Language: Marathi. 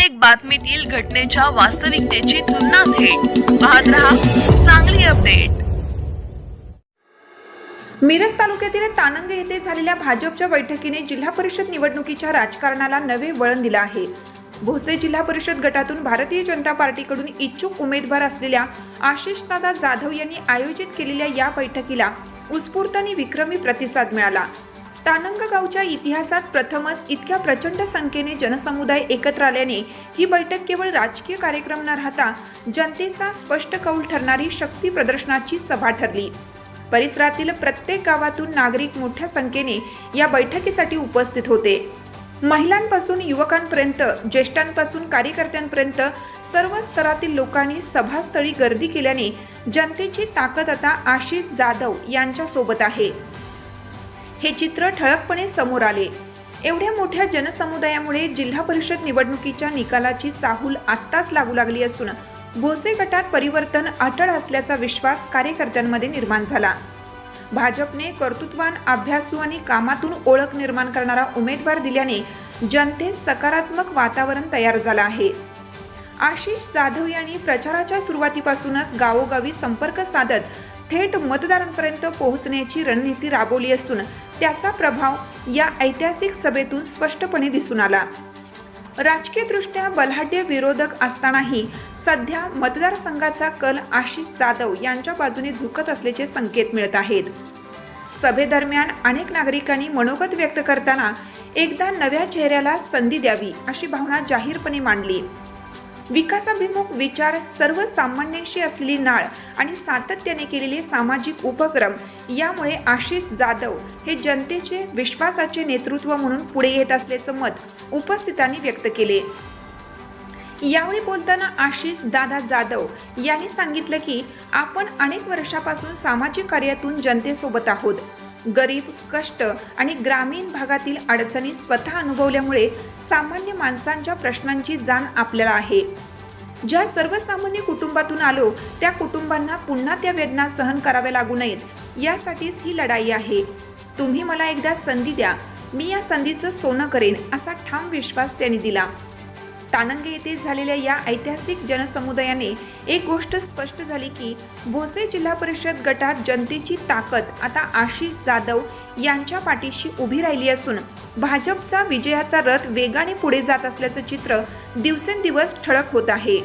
प्रत्येक बातमीतील घटनेच्या वास्तविकतेची तुलना थेट पाहत रहा चांगली अपडेट। मिरज तालुक्यातील तानंग येथे झालेल्या भाजपच्या बैठकीने जिल्हा परिषद निवडणुकीच्या राजकारणाला नवे वळण दिले आहे। भोसे जिल्हा परिषद गटातून भारतीय जनता पार्टीकडून इच्छुक उमेदवार असलेल्या आशिषदादा जाधव यांनी आयोजित केलेल्या या बैठकीला उत्स्फूर्त आणि विक्रमी प्रतिसाद मिळाला। तानंग गावच्या इतिहासात प्रथमच इतक्या प्रचंड संख्येने जनसमुदाय एकत्र आल्याने ही बैठक केवळ राजकीय कार्यक्रम न राहता जनतेचा स्पष्ट कौल ठरणारी शक्ती प्रदर्शनाची सभा ठरली। परिसरातील प्रत्येक गावातून नागरिक मोठ्या संख्येने या बैठकीसाठी उपस्थित होते। महिलांपासून युवकांपर्यंत, ज्येष्ठांपासून कार्यकर्त्यांपर्यंत सर्व स्तरातील लोकांनी सभास्थळी गर्दी केल्याने जनतेची ताकद आता आशिष जाधव यांच्या सोबत आहे हे चित्र ठळकपणे समोर आले। एवढ्या मोठ्या जनसमुदायामुळे जिल्हा परिषद निवडणुकीच्या निकालाची चाहूल आत्ताच लागू लागली असून भोसे गटात परिवर्तन अटळ असल्याचा विश्वास कार्यकर्त्यांमध्ये निर्माण झाला। भाजपने कर्तृत्वान, अभ्यासू आणि कामातून ओळख निर्माण करणारा उमेदवार दिल्याने जनतेत सकारात्मक वातावरण तयार झालं आहे। आशिष जाधव यांनी प्रचाराच्या सुरुवातीपासूनच गावोगावी संपर्क साधत थेट मतदारांपर्यंत पोहोचण्याची रणनीती राबवली असून त्याचा प्रभाव या ऐतिहासिक सभेतून स्पष्टपणे दिसून आला। राजकीयदृष्ट्या बलाढ्य विरोधक असतानाही सध्या मतदारसंघाचा कल आशिष जाधव यांच्या बाजूने झुकत असल्याचे संकेत मिळत आहेत। सभेदरम्यान अनेक नागरिकांनी मनोगत व्यक्त करताना एकदा नव्या चेहऱ्याला संधी द्यावी अशी भावना जाहीरपणे मांडली। विकासाभिमुख विचार, सर्वसामान्यांशी असलेली नाळ आणि सातत्याने केलेले सामाजिक उपक्रम यामुळे आशिष जाधव हे जनतेचे विश्वासाचे नेतृत्व म्हणून पुढे येत असल्याचं मत उपस्थितांनी व्यक्त केले। यावेळी बोलताना आशिष दादा जाधव यांनी सांगितलं की आपण अनेक वर्षापासून सामाजिक कार्यातून जनतेसोबत आहोत। गरीब, कष्ट आणि ग्रामीण भागातील अडचणी स्वतः अनुभवल्यामुळे सामान्य माणसांच्या प्रश्नांची जाण आपल्याला आहे। ज्या सर्वसामान्य कुटुंबातून आलो त्या कुटुंबांना पुन्हा त्या वेदना सहन कराव्या लागू नयेत यासाठीच ही लढाई आहे। तुम्ही मला एकदा संधी द्या, मी या संधीचं सोनं करेन असा ठाम विश्वास त्यांनी दिला। तानंग येथे झालेल्या या ऐतिहासिक जनसमुदायाने एक गोष्ट स्पष्ट झाली की भोसे जिल्हा परिषद गटात जनतेची ताकद आता आशिष जाधव यांच्या पाठीशी उभी राहिली असून भाजपचा विजयाचा रथ वेगाने पुढे जात असल्याचं चित्र दिवसेंदिवस ठळक होत आहे।